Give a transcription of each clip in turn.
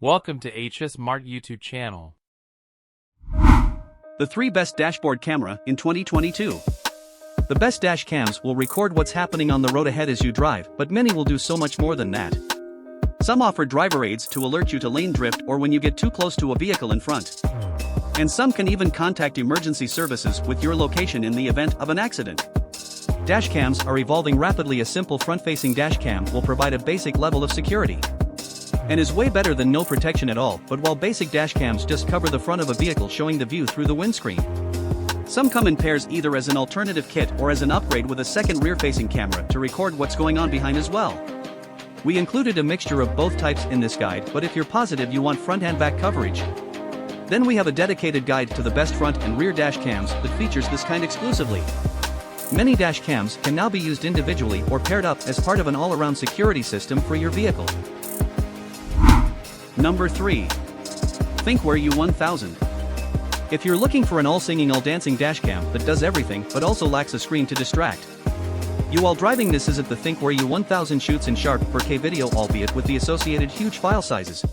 Welcome to HS Mart YouTube channel. The 3 best dashboard camera in 2022. The best dash cams will record what's happening on the road ahead as you drive, but many will do so much more than that. Some offer driver aids to alert you to lane drift or when you get too close to a vehicle in front. And some can even contact emergency services with your location in the event of an accident. Dashcams are evolving rapidly. A simple front-facing dashcam will provide a basic level of security and is way better than no protection at all. But while basic dashcams just cover the front of a vehicle showing the view through the windscreen, some come in pairs either as an alternative kit or as an upgrade with a second rear-facing camera to record what's going on behind as well. We included a mixture of both types in this guide, but if you're positive you want front and back coverage, then we have a dedicated guide to the best front and rear dashcams that features this kind exclusively. Many dashcams can now be used individually or paired up as part of an all-around security system for your vehicle. Number 3. Thinkware U1000. If you're looking for an all-singing all-dancing dashcam that does everything but also lacks a screen to distract you while driving, this isn't the Thinkware U1000. Shoots in sharp 4K video, albeit with the associated huge file sizes.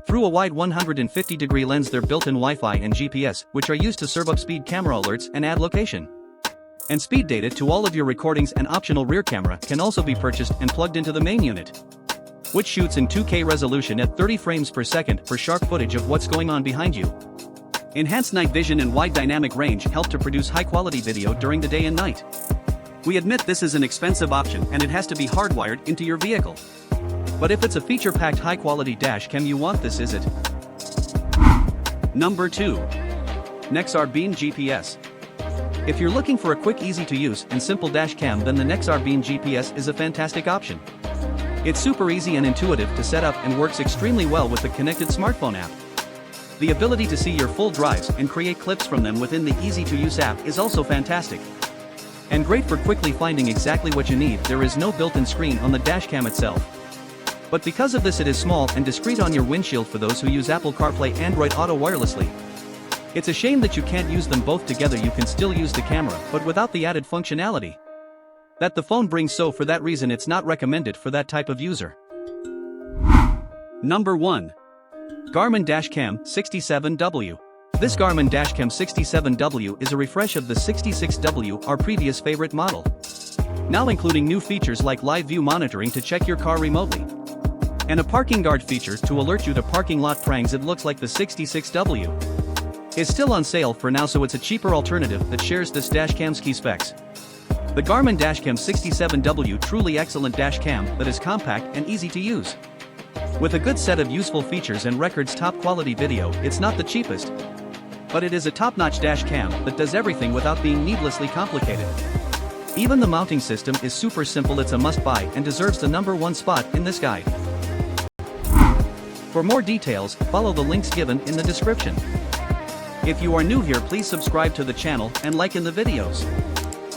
Through a wide 150-degree lens, their built-in Wi-Fi and GPS, which are used to serve up speed camera alerts and add location and speed data to all of your recordings. An optional rear camera can also be purchased and plugged into the main unit, which shoots in 2K resolution at 30 frames per second for sharp footage of what's going on behind you. Enhanced night vision and wide dynamic range help to produce high-quality video during the day and night. We admit this is an expensive option and it has to be hardwired into your vehicle. But if it's a feature-packed high-quality dash cam you want, this is it. Number 2. Nexar Beam GPS. If you're looking for a quick, easy-to-use, and simple dash cam, then the Nexar Beam GPS is a fantastic option. It's super easy and intuitive to set up and works extremely well with the connected smartphone app. The ability to see your full drives and create clips from them within the easy-to-use app is also fantastic. And great for quickly finding exactly what you need. There is no built-in screen on the dashcam itself, but because of this it is small and discreet on your windshield for those who use Apple CarPlay, Android Auto wirelessly. It's a shame that you can't use them both together. You can still use the camera, but without the added functionality that the phone brings, so for that reason it's not recommended for that type of user. Number 1. Garmin Dashcam 67W. This Garmin Dashcam 67W is a refresh of the 66W, our previous favorite model, now including new features like live view monitoring to check your car remotely, and a parking guard feature to alert you to parking lot pranks. It looks like the 66W is still on sale for now, so it's a cheaper alternative that shares this dashcam's key specs. The Garmin Dashcam 67W, truly excellent dashcam that is compact and easy to use. With a good set of useful features and records top quality video. It's not the cheapest, but it is a top-notch dashcam that does everything without being needlessly complicated. Even the mounting system is super simple. It's a must-buy and deserves the number 1 spot in this guide. For more details, follow the links given in the description. If you are new here, please subscribe to the channel and like in the videos.